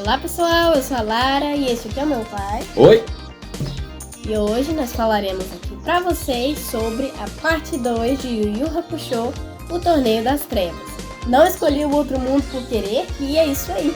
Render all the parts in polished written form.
Olá pessoal, eu sou a Lara e esse aqui é o meu pai. Oi! E hoje nós falaremos aqui pra vocês sobre a parte 2 de Yu Yu Hakusho, o Torneio das Trevas. Não escolhi o outro mundo por querer e é isso aí.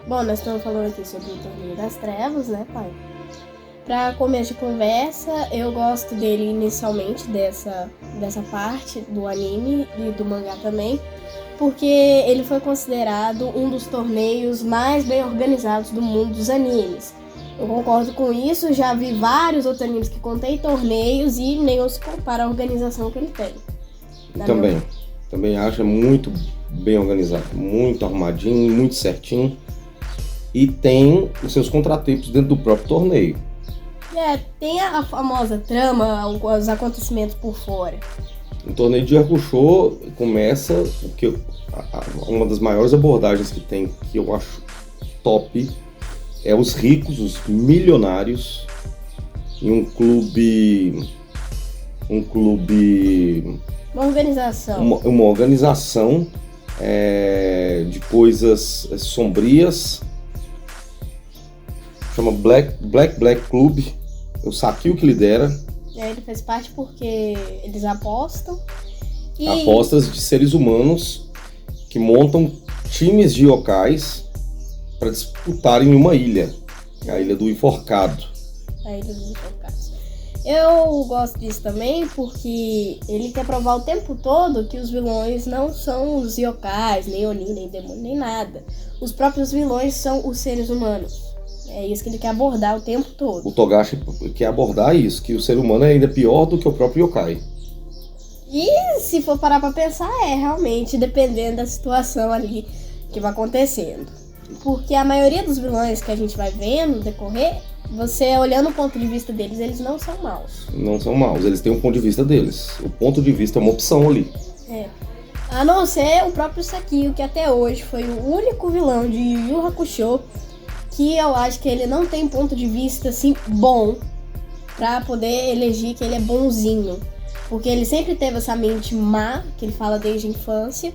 Bom, nós estamos falando aqui sobre o Torneio das Trevas, né, pai? Para começo de conversa, eu gosto dele inicialmente, dessa parte do anime e do mangá também, porque ele foi considerado um dos torneios mais bem organizados do mundo dos animes. Eu concordo com isso, já vi vários outros animes que contêm torneios e nenhum se compara à organização que ele tem. Também acho muito bem organizado, muito arrumadinho, muito certinho. E tem os seus contratempos dentro do próprio torneio. Tem a famosa trama, os acontecimentos por fora. O torneio de Hakusho começa, uma das maiores abordagens que tem, que eu acho top, é os ricos, os milionários, em um clube... Uma organização. Uma organização de coisas sombrias. Chama Black Club, o Sakio que lidera. Ele fez parte porque eles apostam. Apostas de seres humanos que montam times de yokais para disputarem uma ilha, a Ilha do Enforcado. A Ilha dos Enforcados. Eu gosto disso também porque ele quer provar o tempo todo que os vilões não são os yokais, nem Oni, nem demônio, nem nada. Os próprios vilões são os seres humanos. É isso que ele quer abordar o tempo todo. O Togashi quer abordar isso, que o ser humano é ainda pior do que o próprio yokai. E se for parar pra pensar, realmente, dependendo da situação ali que vai acontecendo. Porque a maioria dos vilões que a gente vai vendo decorrer, você olhando o ponto de vista deles, eles não são maus. Não são maus, eles têm um ponto de vista deles. O ponto de vista é uma opção ali. A não ser o próprio Sakio, que até hoje foi o único vilão de Yu Yu Hakusho que eu acho que ele não tem ponto de vista assim bom pra poder elegir que ele é bonzinho. Porque ele sempre teve essa mente má, que ele fala desde a infância.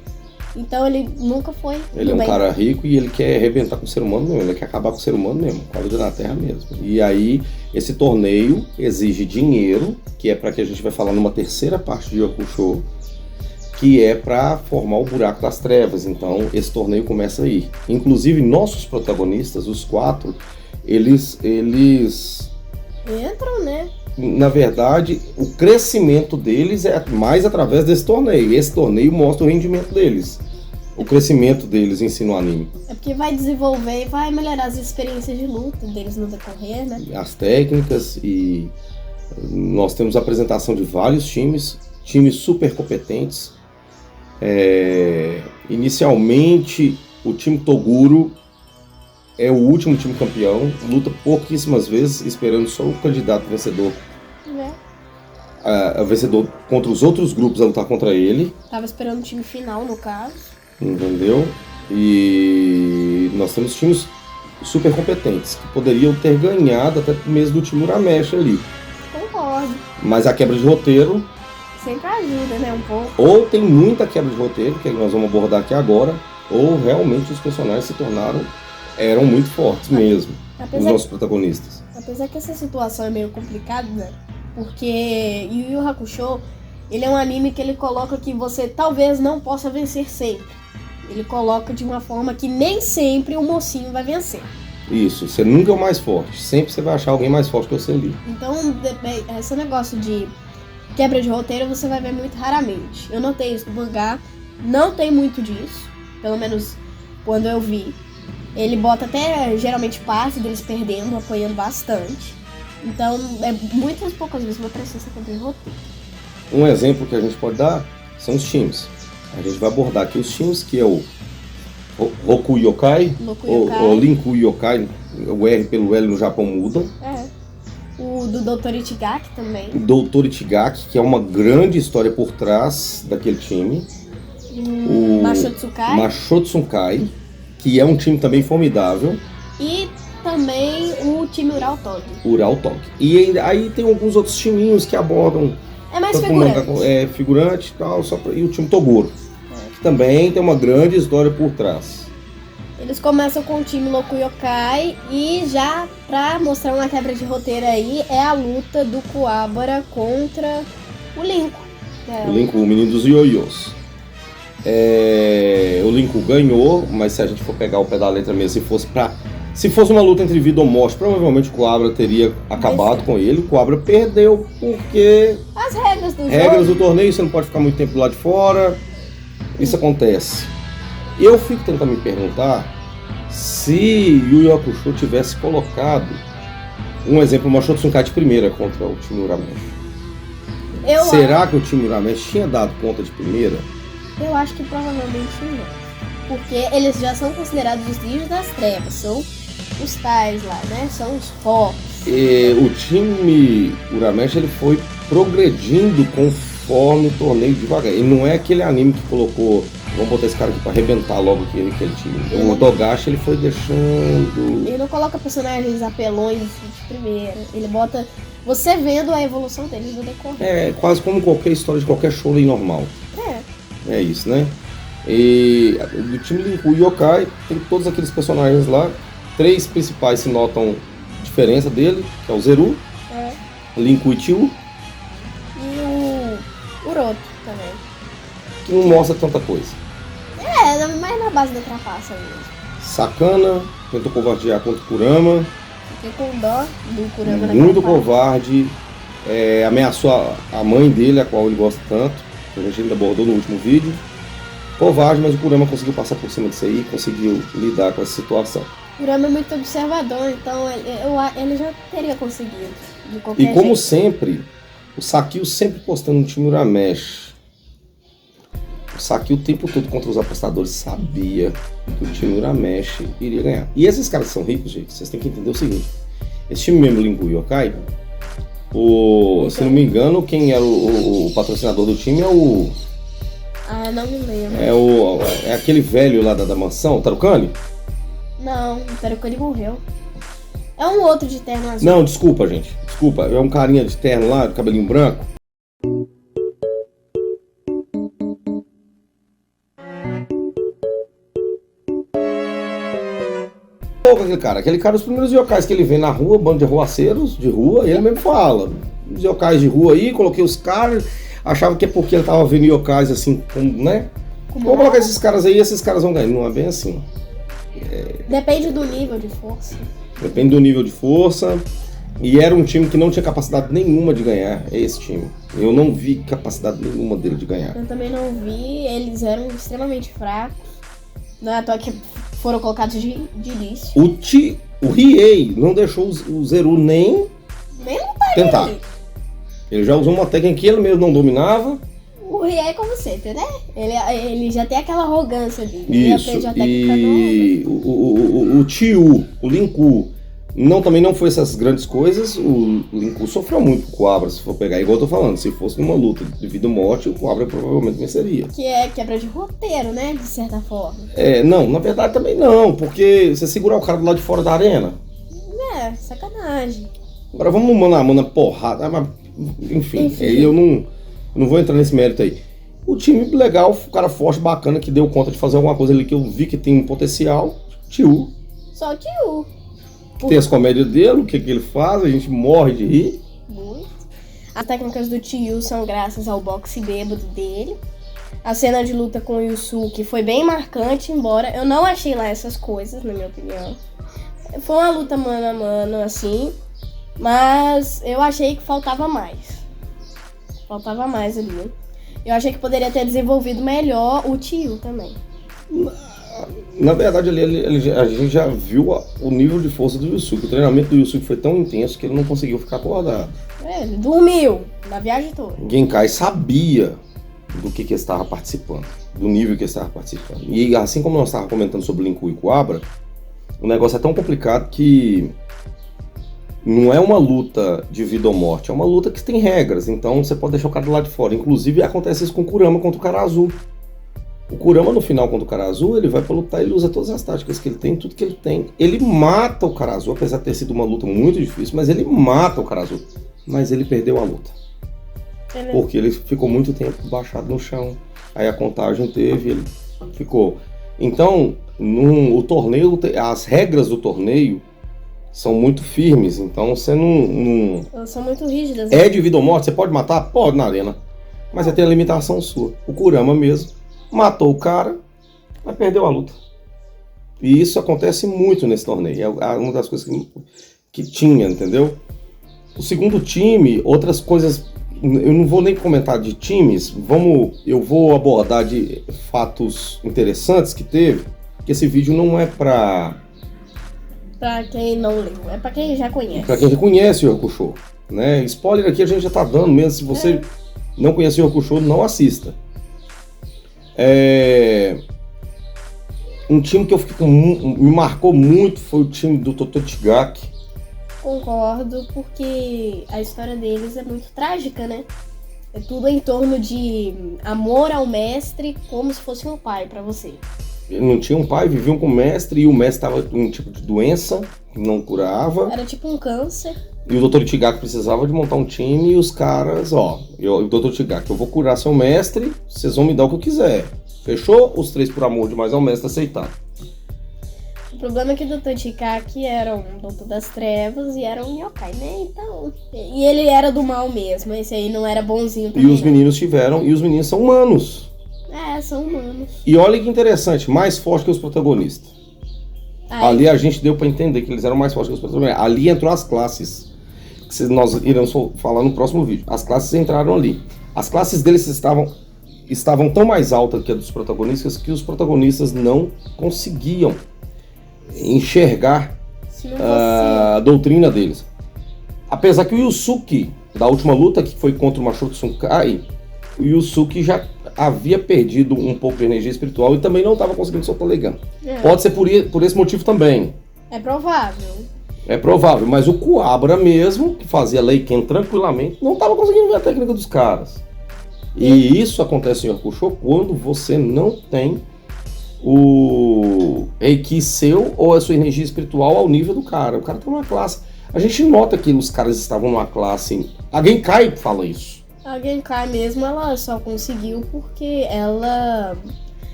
Então ele nunca foi. Ele é um cara rico e ele quer arrebentar com o ser humano mesmo, ele quer acabar com o ser humano mesmo, com a vida na Terra mesmo. E aí, esse torneio exige dinheiro, que é para que a gente vai falar numa terceira parte de Hakusho, que é para formar o buraco das trevas. Então, esse torneio começa aí. Inclusive, nossos protagonistas, os 4, eles entram, né? Na verdade, o crescimento deles é mais através desse torneio. Esse torneio mostra o rendimento deles. O crescimento deles em si no anime. É porque vai desenvolver e vai melhorar as experiências de luta deles no decorrer, né? As técnicas, e nós temos a apresentação de vários times super competentes. Inicialmente, o time Toguro é o último time campeão, luta pouquíssimas vezes, esperando só o candidato vencedor. Vencedor contra os outros grupos a lutar contra ele. Tava esperando o time final, no caso. Entendeu? E nós temos times super competentes, que poderiam ter ganhado até mesmo do time Uramesh ali. Concordo. Mas a quebra de roteiro sempre ajuda, né, um pouco. Ou tem muita quebra de roteiro, que nós vamos abordar aqui agora, ou realmente os personagens eram muito fortes mesmo, os nossos protagonistas. Apesar que essa situação é meio complicada, né? Porque Yu Yu Hakusho, ele é um anime que ele coloca que você talvez não possa vencer sempre. Ele coloca de uma forma que nem sempre o mocinho vai vencer. Isso, você nunca é o mais forte, sempre você vai achar alguém mais forte que você ali. Então, esse negócio de quebra de roteiro você vai ver muito raramente. Eu notei isso no mangá, não tem muito disso, pelo menos quando eu vi. Ele bota até geralmente parte deles perdendo, apoiando bastante. Então, muitas poucas vezes vai aparecer essa quebra de roteiro. Um exemplo que a gente pode dar são os times. A gente vai abordar aqui os times, que é o Roku Yokai, ou Linku Yokai, o R pelo L no Japão muda. O do Dr. Ichigaki também. O Dr. Ichigaki, que é uma grande história por trás daquele time. O Machotsukai, que é um time também formidável. E também o time Ural Tog. E aí tem alguns outros timinhos que abordam... É mais figurante. Figurante e tal, e o time Toguro. Que também tem uma grande história por trás. Eles começam com o time Loco Yokai e já pra mostrar uma quebra de roteiro aí, é a luta do Kuwabara contra o Liko. O Liko, o menino dos ioiôs. O Liko ganhou, mas se a gente for pegar o pé da letra mesmo, se fosse uma luta entre vida ou morte, provavelmente o Kuwabara teria acabado com ele. O Kuwabara perdeu porque... As regras do torneio, você não pode ficar muito tempo do lado de fora. Isso acontece. Eu fico tentando me perguntar se Yu Yu Hakusho tivesse colocado um exemplo, uma Machotsukai de primeira contra o time Urameshi. Será que o time Urameshi tinha dado conta de primeira? Eu acho que provavelmente não. Porque eles já são considerados os Ninjas das Trevas, são os tais lá, né? São os fortes. O time Urameshi ele foi progredindo conforme o torneio devagar. Ele não é aquele anime que colocou, vamos botar esse cara aqui pra arrebentar logo aquele time. O Togashi ele foi deixando... Ele não coloca personagens apelões de primeira. Ele bota você vendo a evolução deles no decorrer. É quase como qualquer história de qualquer show normal. É isso, né? E do time Liko Yokai tem todos aqueles personagens lá. 3 principais se notam diferença dele, que é o Zeru, Liko e Tio. E o Uroto também. Que não mostra tanta coisa. Mais na base da trapaça mesmo. Sakana, tentou covardear contra o Kurama. Fiquei com dó do Kurama na muito covarde. Ameaçou a mãe dele, a qual ele gosta tanto. Que a gente ainda abordou no último vídeo. Covarde, mas o Kurama conseguiu passar por cima disso aí, conseguiu lidar com essa situação. O Kurama é muito observador, então ele já teria conseguido. De qualquer jeito. Como jeito. sempre, o Sakio sempre postando no time Urameshi. O Sakio o tempo todo contra os apostadores sabia que o time Urameshi iria ganhar. E esses caras são ricos, gente, vocês têm que entender o seguinte. Esse time mesmo, Liko Yokai, se não me engano, quem era o patrocinador do time é o... não me lembro. É aquele velho lá da mansão, o Tarukani? Não, o Tarukani morreu. É um outro de terno azul. Não, desculpa, gente. Desculpa, é um carinha de terno lá, de cabelinho branco. Aquele cara, os primeiros yokais que ele vê na rua, bando de arruaceiros de rua, ele mesmo fala. Os yokais de rua aí, coloquei os caras, achava que é porque ele tava vendo yokais assim, né? Vou colocar esses caras aí, esses caras vão ganhar. Não é bem assim. Depende do nível de força. Depende do nível de força. E era um time que não tinha capacidade nenhuma de ganhar, esse time. Eu não vi capacidade nenhuma dele de ganhar. Eu também não vi, eles eram extremamente fracos. Não é à toa que foram colocados de início. O Riei não deixou o Zeru nem tentar. Ele já usou uma técnica que ele mesmo não dominava. O Riei é como sempre, né? Ele já tem aquela arrogância dele. Isso, e o Tio, o Linku, também não foi essas grandes coisas. O Linku sofreu muito com o Kuwabara, se for pegar, igual eu tô falando. Se fosse numa luta de vida ou morte, o Kuwabara provavelmente venceria. Que é quebra de roteiro, né? De certa forma. Não, na verdade também não, porque você segurar o cara do lado de fora da arena. Sacanagem. Agora vamos no mano a mano, porrada. Mas, enfim, eu não vou entrar nesse mérito aí. O time legal, o cara forte, bacana, que deu conta de fazer alguma coisa ali que eu vi que tem um potencial. Tio. Só o Tio. Tem as comédias dele, o que ele faz, a gente morre de rir. Muito. As técnicas do Tio são graças ao boxe bêbado dele. A cena de luta com o Yusuke foi bem marcante, embora eu não achei lá essas coisas, na minha opinião. Foi uma luta mano a mano, assim, mas eu achei que faltava mais. Faltava mais ali. Eu achei que poderia ter desenvolvido melhor o Tio também. Na verdade, a gente já viu o nível de força do Yusuke. O treinamento do Yusuke foi tão intenso que ele não conseguiu ficar acordado. Ele dormiu na viagem toda. Genkai sabia do que ele estava participando, do nível que ele estava participando. E assim como nós estávamos comentando sobre Liko e Kuwabara, o negócio é tão complicado que não é uma luta de vida ou morte, é uma luta que tem regras. Então você pode deixar o cara do lado de fora. Inclusive acontece isso com o Kurama contra o cara azul. O Kurama no final contra o cara azul, ele vai pra lutar, ele usa todas as táticas que ele tem, tudo que ele tem. Ele mata o cara azul, apesar de ter sido uma luta muito difícil, mas ele mata o cara azul. Mas ele perdeu a luta. Porque ele ficou muito tempo baixado no chão. Aí a contagem teve, ele ficou. Então, o torneio, as regras do torneio são muito firmes. Então você não... Elas são muito rígidas. É de vida ou morte, você pode matar? Pode na arena. Mas você tem a limitação sua. O Kurama mesmo matou o cara, mas perdeu a luta. E isso acontece muito nesse torneio. É uma das coisas que tinha, entendeu? O segundo time, outras coisas... Eu não vou nem comentar de times. Eu vou abordar de fatos interessantes que teve. Que esse vídeo não é pra quem não leu, é pra quem já conhece. Pra quem já conhece o Yu Hakusho, né? Spoiler aqui a gente já tá dando mesmo. Se você não conhece o Yu Hakusho, não assista. Um time que me marcou muito foi o time do Totochigaki. Concordo, porque a história deles é muito trágica, né? É tudo em torno de amor ao mestre, como se fosse um pai pra você. Ele não tinha um pai, viviam com o mestre, e o mestre estava com um tipo de doença, não curava. Era tipo um câncer. E o Dr. Tigaki precisava de montar um time, e os caras, o Dr. Tigaki, eu vou curar seu mestre, vocês vão me dar o que eu quiser. Fechou? Os três, por amor demais ao mestre, aceitaram. O problema é que o Dr. Tigaki era um doutor das trevas e era um yokai, né? Então... E ele era do mal mesmo, esse aí não era bonzinho também. E os meninos e os meninos são humanos. São humanos. E olha que interessante, mais forte que os protagonistas. Ali a gente deu pra entender que eles eram mais fortes que os protagonistas. Ali entrou as classes, que nós iremos falar no próximo vídeo. As classes entraram ali. As classes deles estavam tão mais altas que a dos protagonistas que os protagonistas não conseguiam enxergar a doutrina deles. Apesar que o Yusuke, da última luta que foi contra o Masato Tsunkai, o Yusuke já havia perdido um pouco de energia espiritual e também não estava conseguindo soltar Leigan. Pode ser por esse motivo também. É provável. É provável, mas o Kuwabara mesmo, que fazia Leiken tranquilamente, não estava conseguindo ver a técnica dos caras. E isso acontece em Yu Hakusho quando você não tem o Reiki seu ou a sua energia espiritual ao nível do cara. O cara tá numa classe. A gente nota que os caras estavam numa classe. A Genkai fala isso. A Genkai mesmo, ela só conseguiu porque ela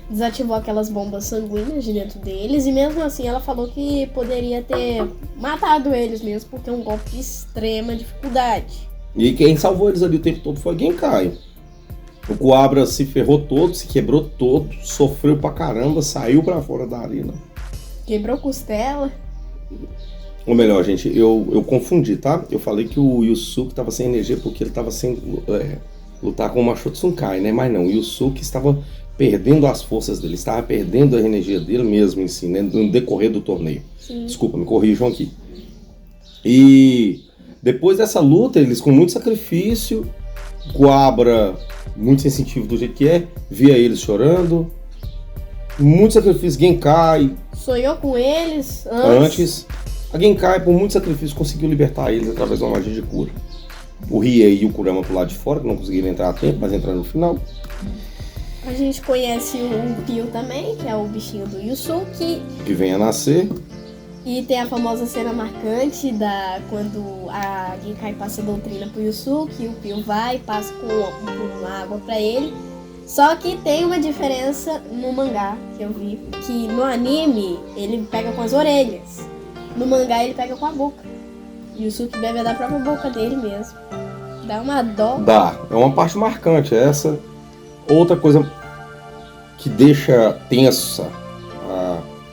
desativou aquelas bombas sanguíneas de dentro deles e mesmo assim ela falou que poderia ter matado eles mesmo porque é um golpe de extrema dificuldade. E quem salvou eles ali o tempo todo foi a Genkai. O Kuwabara se ferrou todo, se quebrou todo, sofreu pra caramba, saiu pra fora da arena. Quebrou costela. Ou melhor, gente, eu confundi, tá? Eu falei que o Yusuke estava sem energia porque ele estava sem lutar com o Masato Tsunkai, né? Mas não, o Yusuke estava perdendo as forças dele, estava perdendo a energia dele mesmo em si, né? No decorrer do torneio. Sim. Desculpa, me corrijam aqui. E depois dessa luta, eles com muito sacrifício, Kuwabara, muito sensitivo do jeito que é, via eles chorando, muito sacrifício, Genkai. Sonhou com eles antes. A Genkai, por muito sacrifício, conseguiu libertar eles através de uma magia de cura. O Riei e o Kurama pro lado de fora, que não conseguiram entrar a tempo, mas entraram no final. A gente conhece o Pio também, que é o bichinho do Yusuke. Que vem a nascer. E tem a famosa cena marcante quando a Genkai passa a doutrina pro Yusuke, o Pio vai e passa com água pra ele. Só que tem uma diferença no mangá, que eu vi, que no anime ele pega com as orelhas. No mangá ele pega com a boca. E o Yusuke bebe da própria boca dele mesmo. Dá uma dó. Dá. É uma parte marcante essa. Outra coisa que deixa tensa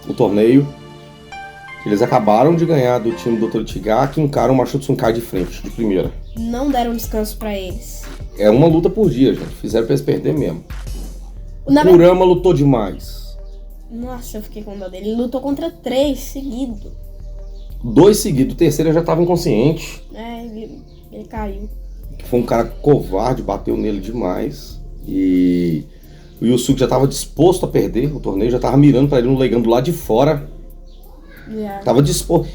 o torneio. Eles acabaram de ganhar do time do Dr. Tigaki e encaram o Masato Tsunkai de frente, de primeira. Não deram descanso pra eles. É uma luta por dia, gente. Fizeram pra eles perder mesmo. O Kurama lutou demais. Nossa, eu fiquei com dó dele. Ele lutou contra 3 seguidos. 2 seguidos, o terceiro já estava inconsciente. Ele caiu. Foi um cara covarde, bateu nele demais. E o Yusuke já estava disposto a perder o torneio, já estava mirando para ele no Leigan do lado de fora. Tava disposto.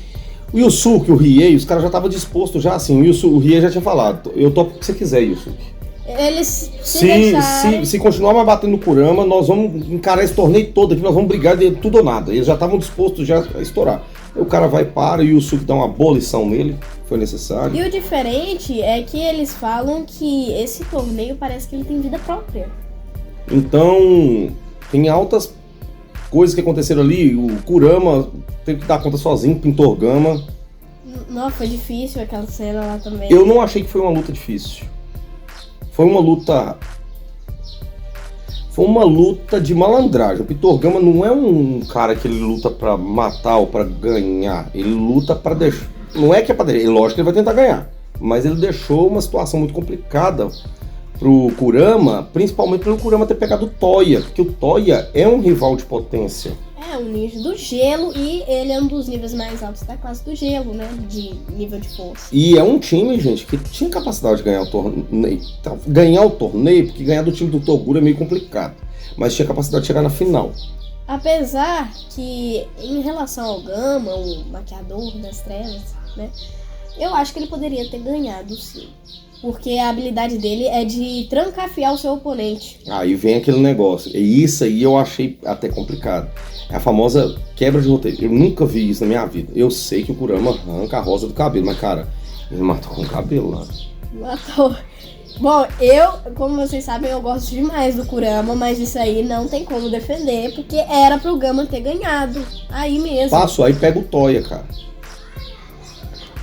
O Yusuke, o Riei, os caras já estavam dispostos já assim. O Riei já tinha falado: eu topo o que você quiser, Yusuke. Eles se continuar mais batendo no Kurama, nós vamos encarar esse torneio todo aqui, nós vamos brigar de tudo ou nada. Eles já estavam dispostos já a estourar. Aí o cara vai para e o Yusuke dá uma boa lição nele, foi necessário. E o diferente é que eles falam que esse torneio parece que ele tem vida própria. Então, tem altas coisas que aconteceram ali. O Kurama teve que dar conta sozinho, pintou Gama. Não, foi difícil aquela cena lá também. Eu não achei que foi uma luta difícil. Foi uma luta de malandragem. O Pintor Gama não é um cara que ele luta pra matar ou pra ganhar. Ele luta pra deixar. Não é que é pra deixar. Lógico que ele vai tentar ganhar. Mas ele deixou uma situação muito complicada pro Kurama, principalmente pelo Kurama ter pegado o Toya. Porque o Toya é um rival de potência. É um ninja do gelo e ele é um dos níveis mais altos da classe do gelo, né? De nível de força. E é um time, gente, que tinha capacidade de ganhar o torneio. Ganhar o torneio, porque ganhar do time do Toguro é meio complicado. Mas tinha capacidade de chegar na final. Apesar que, em relação ao Gama, o maquiador das trevas, né? Eu acho que ele poderia ter ganhado, sim. Porque a habilidade dele é de trancafiar o seu oponente. Aí vem aquele negócio. E isso aí eu achei até complicado. É a famosa quebra de roteiro. Eu nunca vi isso na minha vida. Eu sei que o Kurama arranca a rosa do cabelo, mas, cara, ele matou com o cabelo lá. Matou. Bom, como vocês sabem, eu gosto demais do Kurama, mas isso aí não tem como defender, porque era pro Gama ter ganhado. Aí mesmo. Passou, aí pega o Toya, cara.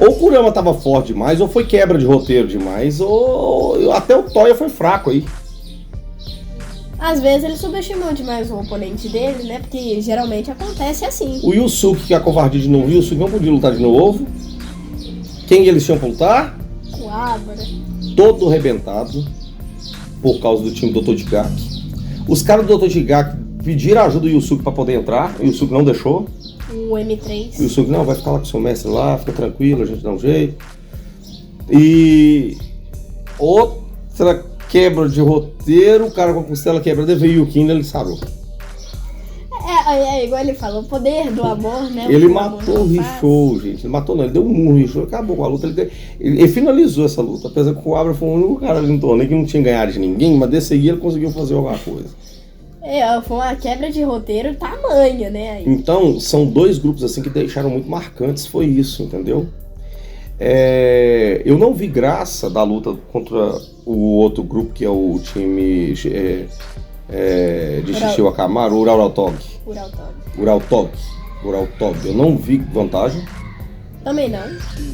Ou o Kurama tava forte demais, ou foi quebra de roteiro demais, ou até o Toya foi fraco aí. Às vezes ele subestimou demais o oponente dele, né? Porque geralmente acontece assim. O Yusuke, que é covardia de novo, o Yusuke não podia lutar de novo. Quem eles tinham pra lutar? O Ágora. Todo arrebentado, por causa do time do Totogaki. Os caras do Totogaki pediram ajuda do Yusuke pra poder entrar, o Yusuke não deixou. O M3. O Yusuke, não, vai ficar lá com o seu mestre lá, fica tranquilo, a gente dá um jeito. E outra quebra de roteiro, o cara com a costela quebrada veio o Kino, ele sarou. Igual ele falou, o poder do amor, né? Ele matou o Rishou, gente. Ele matou não, ele deu um murro no Rishou, acabou com a luta. Ele finalizou essa luta, apesar que o Abra foi o único cara ali no torneio que não tinha ganhado de ninguém, mas desse aí ele conseguiu fazer alguma coisa. Foi uma quebra de roteiro tamanha, né? Aí. Então, são dois grupos assim que deixaram muito marcantes, foi isso, entendeu? Eu não vi graça da luta contra o outro grupo, que é o time de Shishio Akamaru, o Urarotog. Eu não vi vantagem. Também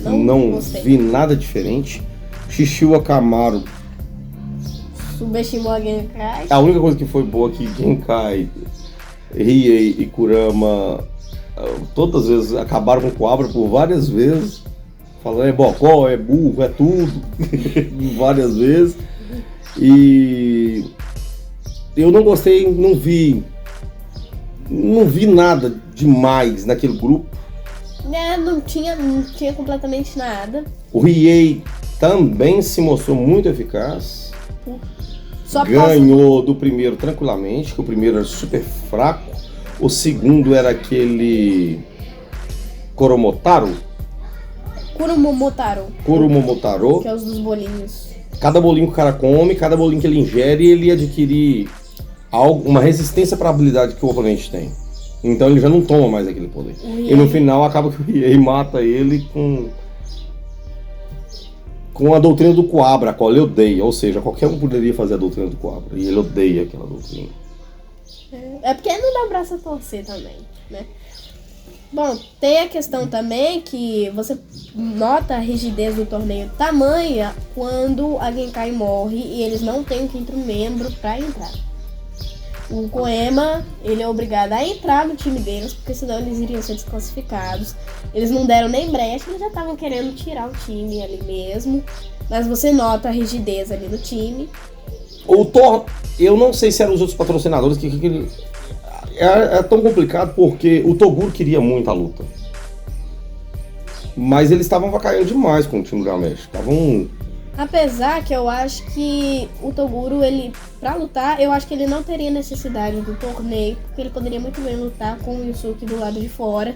não vi nada diferente. Shishio Akamaru subestimou a Genkai. A única coisa que foi boa é que Genkai, Riei e Kurama todas as vezes acabaram com o Coabra por várias vezes. Falando é bocó, é burro, é tudo. Várias vezes. E eu não gostei, não vi nada demais naquele grupo. Não tinha completamente nada. O Riei também se mostrou muito eficaz. Ganhou do primeiro tranquilamente, que o primeiro era super fraco. O segundo era aquele Kuromotaro. Que é os dos bolinhos. Cada bolinho que o cara come, cada bolinho que ele ingere, ele adquire uma resistência para a habilidade que o oponente tem. Então ele já não toma mais aquele poder. E no final acaba que o Riei mata ele com a doutrina do Coabra, a qual ele odeia. Ou seja, qualquer um poderia fazer a doutrina do Coabra. E ele odeia aquela doutrina. É porque não dá o braço a torcer também, né? Bom, tem a questão também que você nota a rigidez do torneio tamanha quando a Genkai morre e eles não têm um quinto membro para entrar. O Koema, ele é obrigado a entrar no time deles, porque senão eles iriam ser desclassificados. Eles não deram nem brecha, eles já estavam querendo tirar o time ali mesmo. Mas você nota a rigidez ali do time. Eu não sei se eram os outros patrocinadores que é tão complicado, porque o Toguro queria muito a luta. Mas eles estavam vacaiando demais com o time do Gamesh. Apesar que eu acho que o Toguro, ele, pra lutar, eu acho que ele não teria necessidade do torneio, porque ele poderia muito bem lutar com o Yusuke do lado de fora.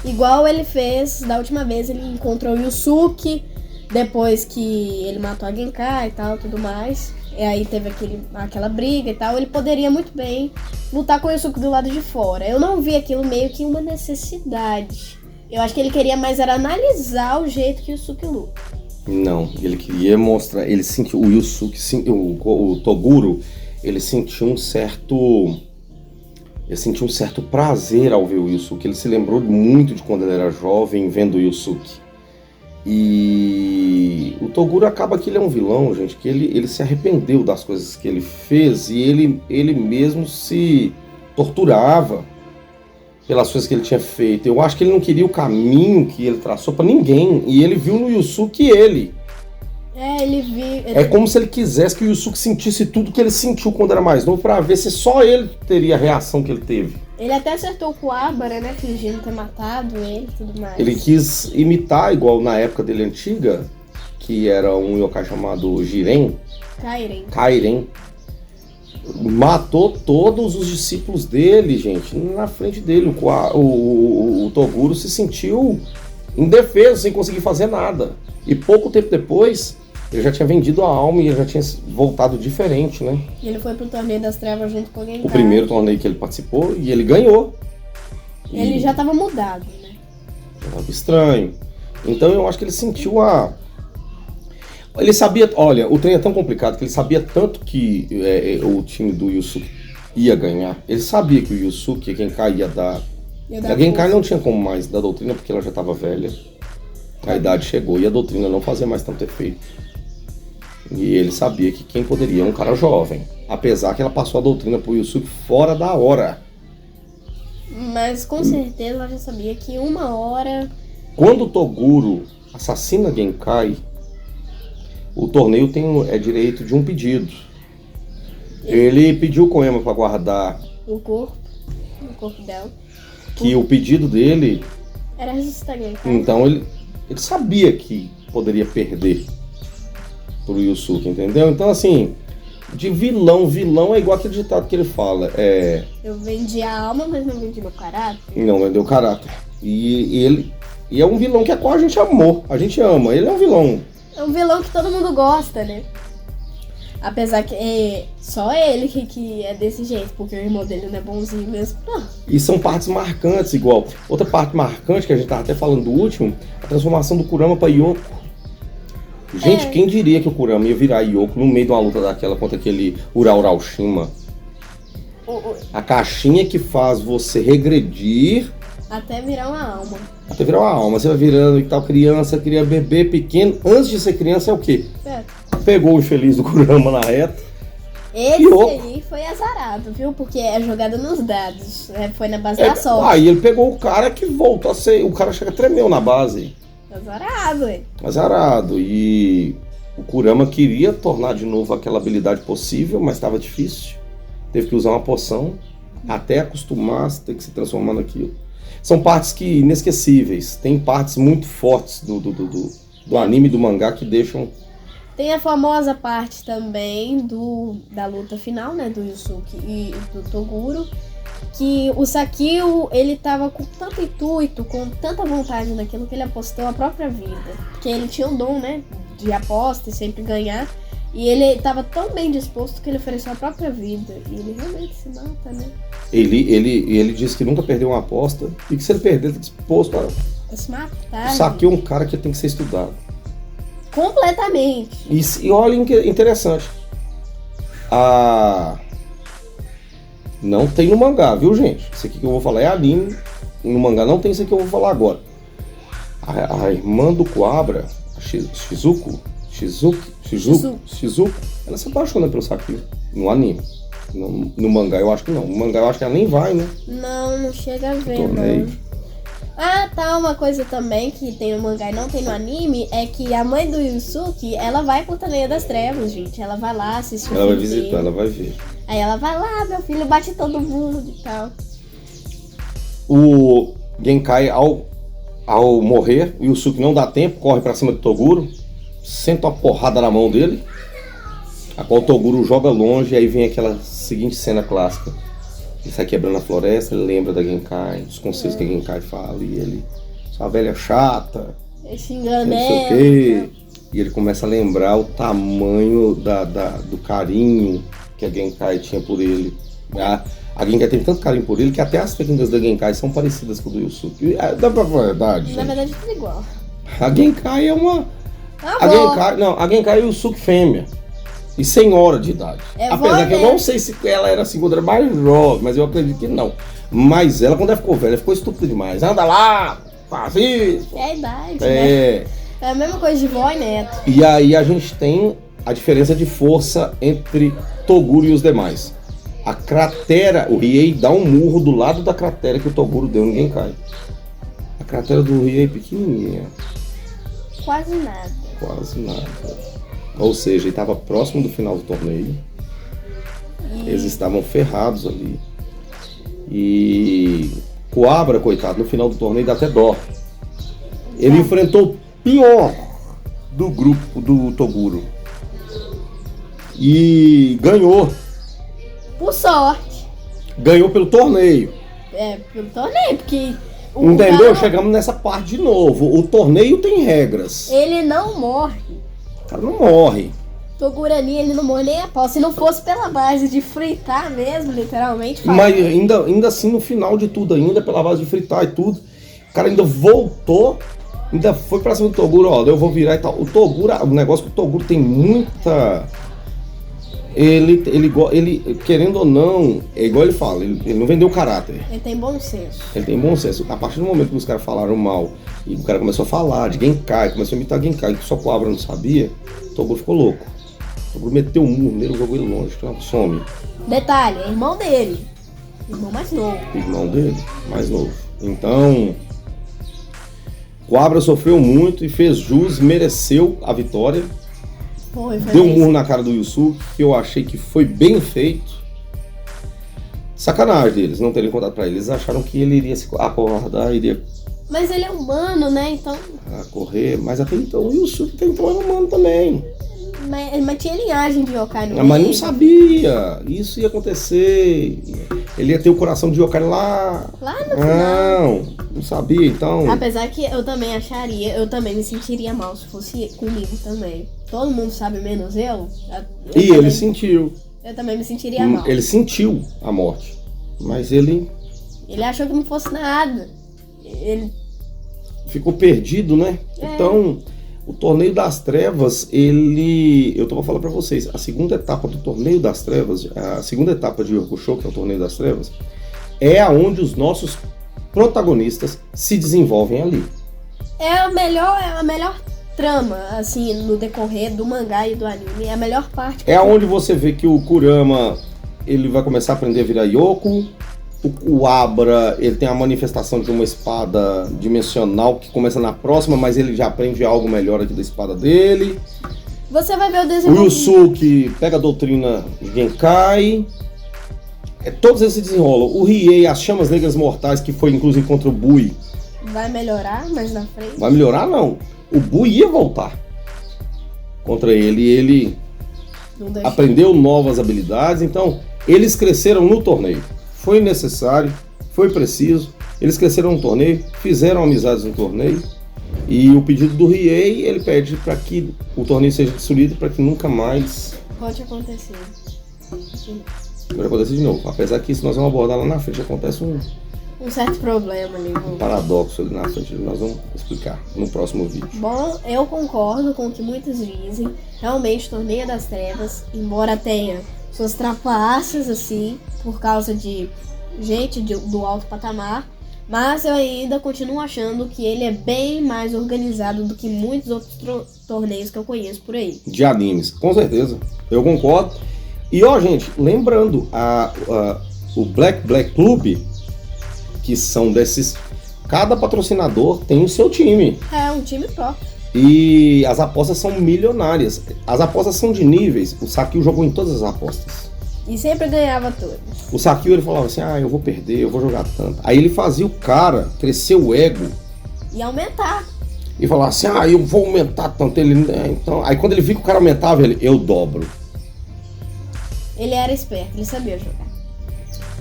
Igual ele fez da última vez, ele encontrou o Yusuke, depois que ele matou a Genkai e tal, tudo mais. E aí teve aquela briga e tal. Ele poderia muito bem lutar com o Yusuke do lado de fora. Eu não vi aquilo meio que uma necessidade. Eu acho que ele queria mais era analisar o jeito que o Yusuke luta. Não, ele queria mostrar, ele sentiu, o Yusuke, o Toguro, ele sentiu um certo prazer ao ver o Yusuke. Ele se lembrou muito de quando ele era jovem, vendo o Yusuke. E o Toguro acaba que ele é um vilão, gente, que ele se arrependeu das coisas que ele fez e ele mesmo se torturava pelas coisas que ele tinha feito. Eu acho que ele não queria o caminho que ele traçou pra ninguém. E ele viu no Yusuke ele. Ele viu... É como se ele quisesse que o Yusuke sentisse tudo que ele sentiu quando era mais novo, pra ver se só ele teria a reação que ele teve. Ele até acertou o Kuwabara, né? Fingindo ter matado ele e tudo mais. Ele quis imitar, igual na época dele antiga, que era um yokai chamado Jiren. Kairen. Matou todos os discípulos dele, gente, na frente dele. O Toguro se sentiu indefeso, sem conseguir fazer nada. E pouco tempo depois, ele já tinha vendido a alma e ele já tinha voltado diferente, né? E ele foi pro Torneio das Trevas junto com alguém. O primeiro torneio que ele participou e ele ganhou. Ele já tava mudado, né? Já tava estranho. Então eu acho que ele sentiu Ele sabia, olha, o trem é tão complicado que ele sabia tanto que o time do Yusuke ia ganhar. Ele sabia que o Yusuke, a Genkai ia dar. A Genkai não tinha como mais dar doutrina porque ela já estava velha. A idade chegou e a doutrina não fazia mais tanto efeito. E ele sabia que quem poderia é um cara jovem. Apesar que ela passou a doutrina pro Yusuke fora da hora. Mas com certeza ela já sabia que uma hora... Quando o Toguro assassina a Genkai, o torneio tem direito de um pedido. Ele pediu o Koema para guardar o corpo dela. Que o pedido dele era resistir a Genkai. Então ele sabia que poderia perder pro Yusuke, entendeu? Então assim, de vilão é igual aquele ditado que ele fala. Eu vendi a alma, mas não vendi meu caráter. Não vendeu caráter. E é um vilão que a qual a gente amou. A gente ama. Ele é um vilão. É um vilão que todo mundo gosta, né? Apesar que só ele que é desse jeito, porque o irmão dele não é bonzinho mesmo. Não. E são partes marcantes, igual. Outra parte marcante, que a gente tava até falando do último, a transformação do Kurama pra Yoko. Gente, quem diria que o Kurama ia virar Yoko no meio de uma luta daquela contra aquele Uraushima? A caixinha que faz você regredir... Até virar uma alma. Até virar uma alma. Você vai virando e tal, criança, cria bebê pequeno. Antes de ser criança é o quê? Pegou o infeliz do Kurama na reta. Esse aí foi azarado, viu? Porque é jogada nos dados. Foi na base da sorte. Aí ele pegou o cara que voltou a ser... O cara chega tremeu na base. Azarado, hein? Azarado. E o Kurama queria tornar de novo aquela habilidade possível, mas estava difícil. Teve que usar uma poção até acostumar, ter que se transformar naquilo. São partes que inesquecíveis. Tem partes muito fortes do anime e do mangá que deixam... Tem a famosa parte também da luta final, né? Do Yusuke e do Toguro. Que o Sakio, ele tava com tanto intuito, com tanta vontade naquilo que ele apostou a própria vida. Porque ele tinha um dom, né? De aposta e sempre ganhar. E ele tava tão bem disposto que ele ofereceu a própria vida. E ele realmente se mata, né? Ele disse que nunca perdeu uma aposta e que se ele perder, ele tá disposto a se matar. O Sakio é um cara que tem que ser estudado. Completamente. E olha, interessante. Não tem no mangá, viu, gente? Isso aqui que eu vou falar é anime. No mangá não tem isso aqui que eu vou falar agora. A irmã do Kuwabara, a Shizuku, ela se apaixona pelo Sakio no anime. No mangá eu acho que não. No mangá eu acho que ela nem vai, né? Não chega a ver, não. Tá, uma coisa também que tem no mangá e não tem no anime é que a mãe do Yusuke, ela vai pro Torneio das Trevas, gente. Ela vai lá assistir o filme. Ela vai visitar, ela vai ver. Aí ela vai lá, meu filho bate todo mundo e tal. O Genkai, ao morrer, o Yusuke não dá tempo, corre pra cima do Toguro, senta uma porrada na mão dele, a qual o Toguro joga longe, e aí vem aquela seguinte cena clássica. Ele sai quebrando a floresta, ele lembra da Genkai, dos conselhos que a Genkai fala, e ele, sua velha chata, xingando não sei o quê. e ele começa a lembrar o tamanho do carinho que a Genkai tinha por ele. A Genkai tem tanto carinho por ele que até as técnicas da Genkai são parecidas com o do Yusuke. Dá pra falar a verdade, gente. Na verdade é tudo igual. A Genkai é uma... A Genkai é o Yusuke fêmea. E senhora de idade. Apesar que eu não sei se ela era assim quando era mais jovem, mas eu acredito que não. Mas ela, quando ela ficou velha, ficou estúpida demais. Anda lá, faz isso. É a idade, né? É a mesma coisa de vó e neto. E aí a gente tem a diferença de força entre Toguro e os demais. A cratera, o Riei dá um murro do lado da cratera que o Toguro deu no Genkai. A cratera do Riei é pequenininha. Quase nada. Quase nada. Ou seja, ele estava próximo do final do torneio. Eles estavam ferrados ali. E Coabra, coitado, no final do torneio dá até dó. Ele enfrentou o pior do grupo do Toguro. E ganhou. Por sorte. Ganhou pelo torneio. Pelo torneio, porque... Entendeu? Chegamos nessa parte de novo. O torneio tem regras. Ele não morre. O cara não morre. Toguro ali, ele não morre nem a pau. Se não fosse pela base de fritar mesmo, literalmente... Mas ainda assim, no final de tudo, ainda pela base de fritar e tudo, o cara ainda voltou, ainda foi pra cima do Toguro, ó, eu vou virar e tal. O Toguro, o negócio que o Toguro tem muita... Ele, querendo ou não, é igual ele fala, ele não vendeu caráter. Ele tem bom senso. Ele tem bom senso. A partir do momento que os caras falaram mal, e o cara começou a falar de Genkai, começou a imitar Genkai, que só Coabra não sabia, o Toguro ficou louco. O Toguro meteu o murro nele, jogou ele longe, some. Detalhe, é irmão dele. Irmão mais novo. Irmão dele, mais novo. Então, Coabra sofreu muito e fez jus, mereceu a vitória. Deu um murro na cara do Yusuke, que eu achei que foi bem feito. Sacanagem deles não terem contado pra ele. Eles acharam que ele iria se acordar, iria... Mas ele é humano, né? Então... correr, mas até então o Yusuke até então era humano também. Mas tinha linhagem de yokai no meio. Mas não sabia. Isso ia acontecer. Ele ia ter o coração de yokai lá. Lá no final. Não sabia, então... Apesar que eu também acharia, eu também me sentiria mal se fosse comigo também. Todo mundo sabe, menos eu. E ele sentiu. Eu também me sentiria mal. Ele sentiu a morte. Mas ele... Ele achou que não fosse nada. Ele... ficou perdido, né? Então... O Torneio das Trevas, eu tô pra falar pra vocês, a segunda etapa do Torneio das Trevas, a segunda etapa de Yokusho, que é o Torneio das Trevas, é aonde os nossos protagonistas se desenvolvem ali. É a melhor trama, assim, no decorrer do mangá e do anime, é a melhor parte. É aonde você vê que o Kurama, ele vai começar a aprender a virar Yoku. O Abra, ele tem a manifestação de uma espada dimensional que começa na próxima, mas ele já aprende algo melhor aqui da espada dele. Você vai ver o O desenvolvimento. Yusuke pega a doutrina de Genkai. Todos eles se desenrolam. O Riei, as chamas negras mortais, que foi inclusive contra o Bui. Vai melhorar mais na frente? Vai melhorar, não. O Bui ia voltar contra ele. E ele aprendeu novas habilidades. Então, eles cresceram no torneio. Foi necessário, foi preciso, eles cresceram no torneio, fizeram amizades no torneio, e o pedido do Riei, ele pede para que o torneio seja destruído para que nunca mais pode acontecer. Pode acontecer de novo, apesar que isso nós vamos abordar lá na frente, acontece um certo problema ali. Um paradoxo ali na frente, nós vamos explicar no próximo vídeo. Bom, eu concordo com o que muitos dizem, realmente o Torneio das Trevas, embora tenha suas trapaças assim, por causa de gente do alto patamar, mas eu ainda continuo achando que ele é bem mais organizado do que muitos outros torneios que eu conheço por aí. De animes, com certeza, eu concordo. E ó, gente, lembrando, o Black Club, que são desses... Cada patrocinador tem o seu time. É, um time próprio. E as apostas são milionárias. As apostas são de níveis. O Sakio jogou em todas as apostas. E sempre ganhava todas. O Sakio, ele falava assim, eu vou perder, eu vou jogar tanto. Aí ele fazia o cara crescer o ego. E aumentar. E falava assim, eu vou aumentar tanto. Então, aí quando ele viu que o cara aumentava, eu dobro. Ele era esperto, ele sabia jogar.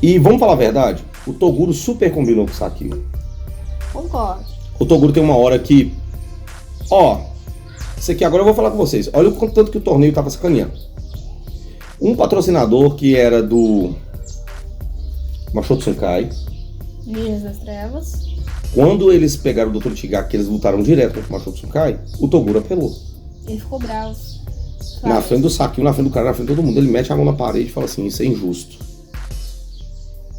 E vamos falar a verdade, o Toguro super combinou com o Sakio. Concordo. O Toguro tem uma hora que, Isso aqui agora eu vou falar com vocês. Olha o tanto que o torneio tava sacaneando. Um patrocinador que era do Makoto Tsunkai. Ninjas das Trevas. Quando eles pegaram o Dr. Tigaki, que eles lutaram direto contra o Makoto Tsunkai, o Toguro apelou. Ele ficou bravo. Na frente do Sakio, na frente do cara, na frente de todo mundo. Ele mete a mão na parede e fala assim, isso é injusto.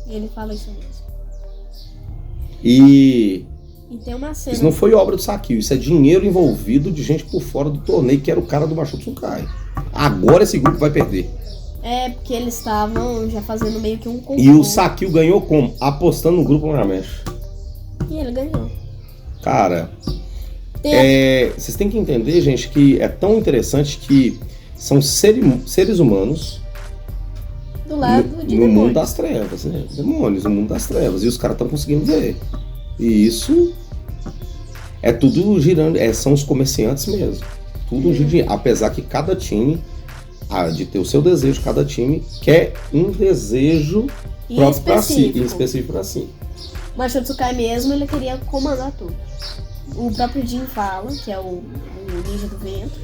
E ele fala isso mesmo. E tem uma cena... Isso não foi obra do Sakio, isso é dinheiro envolvido de gente por fora do torneio, que era o cara do Makoto Tsunkai. Agora esse grupo vai perder. É, porque eles estavam já fazendo meio que um complô. E o Sakio ganhou como? Apostando no grupo Uramesh. E ele ganhou. Cara, vocês têm que entender, gente, que é tão interessante que são seres humanos do lado de no mundo das trevas, né? Demônios no mundo das trevas. E os caras estão conseguindo ver. E isso é tudo girando, são os comerciantes mesmo. Tudo girando. Apesar que cada time, de ter o seu desejo, cada time quer um desejo próprio para si, específico para si. O Makoto Tsunkai mesmo, ele queria comandar tudo. O próprio Jin fala, que é o ninja do vento,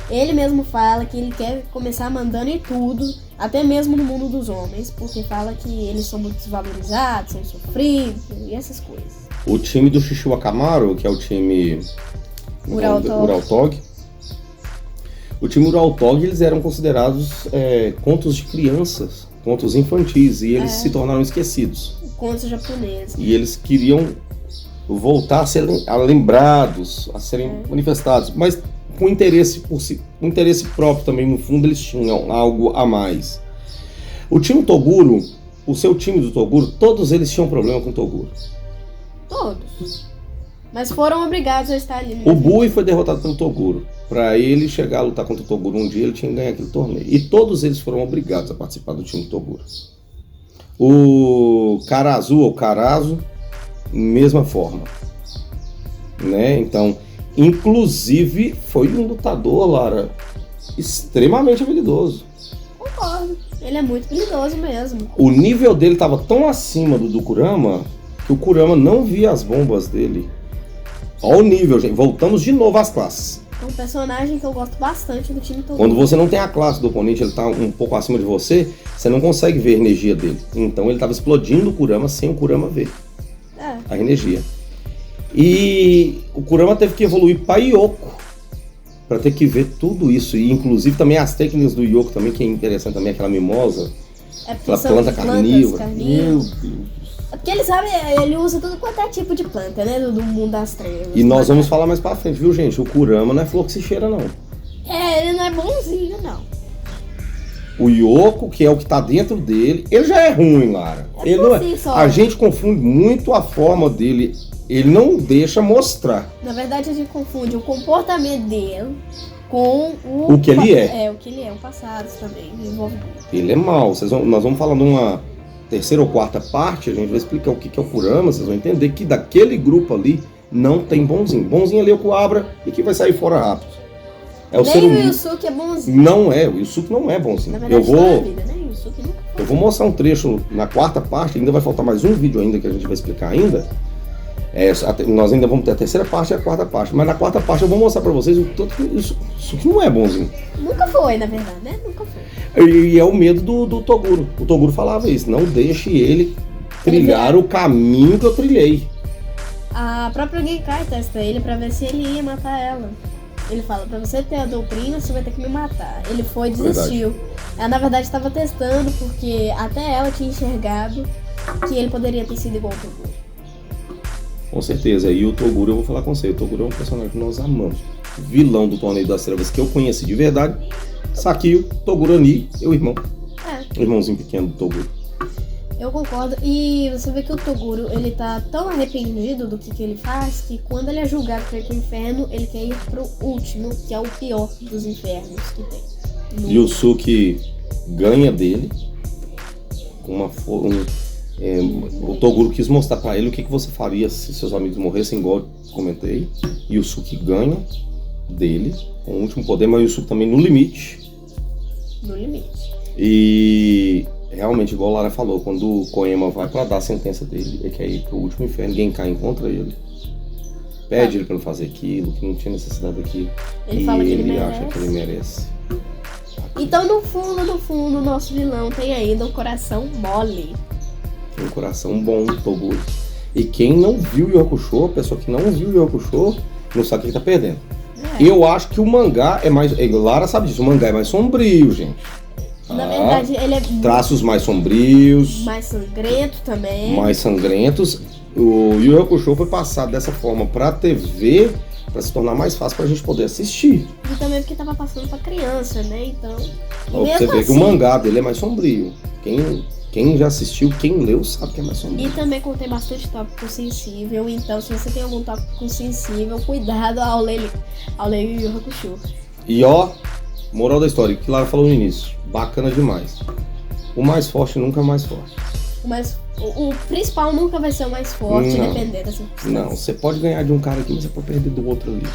ele mesmo fala que ele quer começar mandando em tudo, até mesmo no mundo dos homens, porque fala que eles são muito desvalorizados, são sofridos e essas coisas. O time do Shishiwa Kamaru, que é o time Uraltog. O time Uraltog, eles eram considerados contos de crianças, contos infantis, e eles se tornaram esquecidos. Contos japoneses. E eles queriam voltar a ser lembrados, a serem manifestados, mas com interesse por si, um interesse próprio também, no fundo eles tinham algo a mais. O time Toguro, o seu time do Toguro, todos eles tinham problema com o Toguro. Todos. Mas foram obrigados a estar ali. O Bui foi derrotado pelo Toguro. Para ele chegar a lutar contra o Toguro um dia, ele tinha que ganhar aquele torneio. E todos eles foram obrigados a participar do time do Toguro. O Karazu ou Karazo, mesma forma. Né? Então, inclusive, foi um lutador, Lara, extremamente habilidoso. Concordo. Ele é muito habilidoso mesmo. O nível dele estava tão acima do Kurama que o Kurama não via as bombas dele. Olha o nível, gente. Voltamos de novo às classes. É um personagem que eu gosto bastante do time Toguro. Quando você não tem a classe do oponente, ele tá um pouco acima de você, você não consegue ver a energia dele. Então ele estava explodindo o Kurama sem o Kurama ver a energia. E o Kurama teve que evoluir para Yoko para ter que ver tudo isso. E inclusive também as técnicas do Yoko também, que é interessante também, aquela mimosa, aquela planta carnívora. Meu Deus. É porque ele sabe, ele usa tudo quanto é tipo de planta, né? Do mundo das trevas. E nós vamos falar mais pra frente, viu, gente? O Kurama não é flor que se cheira, não. Ele não é bonzinho, não. O Yoko, que é o que tá dentro dele, ele já é ruim, Lara. Ele não é. A gente confunde muito a forma dele. Ele não deixa mostrar. Na verdade, a gente confunde o comportamento dele com o que ele é. O que ele é, o passado também. Ele é mau. Nós vamos falar numa terceira ou quarta parte, a gente vai explicar o que é o Kurama, vocês vão entender que daquele grupo ali não tem bonzinho. Bonzinho ali é o Kuwabara e que vai sair fora rápido. É o nem o Yusuke é bonzinho. Não é, o Yusuke não é bonzinho. Na verdade, eu vou mostrar um trecho na quarta parte, ainda vai faltar mais um vídeo ainda que a gente vai explicar ainda. Nós ainda vamos ter a terceira parte e a quarta parte, mas na quarta parte eu vou mostrar pra vocês o tanto que isso não é bonzinho. Nunca foi, na verdade, né? Nunca foi. E é o medo do Toguro. O Toguro falava isso, não deixe ele trilhar o caminho que eu trilhei. A própria Genkai testa ele pra ver se ele ia matar ela. Ele fala, pra você ter a doutrina, você vai ter que me matar. Ele foi e desistiu. Ela, na verdade, estava testando porque até ela tinha enxergado que ele poderia ter sido igual ao Toguro. Com certeza. E o Toguro, eu vou falar com você, o Toguro é um personagem que nós amamos. Vilão do Torneio das Trevas que eu conheci de verdade. Sakio, Togurani, o irmão. O irmãozinho pequeno do Toguro. Eu concordo. E você vê que o Toguro, ele tá tão arrependido do que ele faz, que quando ele é julgado para ir pro inferno, ele quer ir pro último, que é o pior dos infernos que tem. Yusuke ganha dele com o Toguro quis mostrar pra ele o que você faria se seus amigos morressem, igual eu comentei. Yusuke ganha dele com o último poder, mas o Yusuke também no limite. No limite. E realmente, igual a Lara falou, quando o Koema vai pra dar a sentença dele, ele quer ir pro último inferno, Genkai encontra ele. Pede ele pra não fazer aquilo, que não tinha necessidade daquilo. Ele fala que ele acha que ele merece. Então, no fundo, o nosso vilão tem ainda um coração mole. Tem um coração bom, Toguro. E quem não viu Yu Hakusho, a pessoa que não viu Yu Hakusho, não sabe o que tá perdendo. Eu acho que o mangá é mais... Lara sabe disso, o mangá é mais sombrio, gente. Na verdade, ele é... Traços mais sombrios. Mais sangrento também. Mais sangrentos. O Yu Hakusho foi passado dessa forma pra TV, pra se tornar mais fácil pra gente poder assistir. E também porque tava passando pra criança, né? Então... Você vê que o mangá dele é mais sombrio. Quem já assistiu, quem leu, sabe que é mais sombrio. E também contém bastante tópico sensível, então se você tem algum tópico sensível, cuidado ao ler Yu Hakusho. E ó, moral da história, que Lara falou no início, bacana demais. O mais forte nunca é mais forte. O principal nunca vai ser o mais forte, dependendo da circunstância. Não, você pode ganhar de um cara aqui, mas você pode perder do outro ali.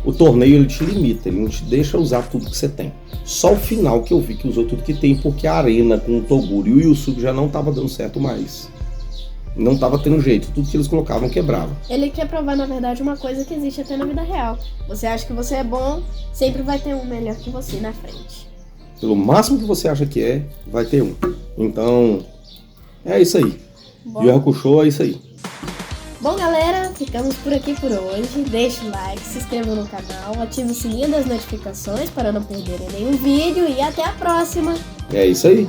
O torneio, ele te limita, ele não te deixa usar tudo que você tem. Só o final que eu vi que usou tudo que tem, porque a arena com o Toguro e o Yusuke já não tava dando certo mais. Não tava tendo jeito, tudo que eles colocavam quebrava. Ele quer provar, na verdade, uma coisa que existe até na vida real. Você acha que você é bom, sempre vai ter um melhor que você na frente. Pelo máximo que você acha que é, vai ter um. Então, é isso aí. Yu Hakusho é isso aí. Bom, galera, ficamos por aqui por hoje. Deixe o like, se inscreva no canal, ative o sininho das notificações para não perderem nenhum vídeo e até a próxima! É isso aí.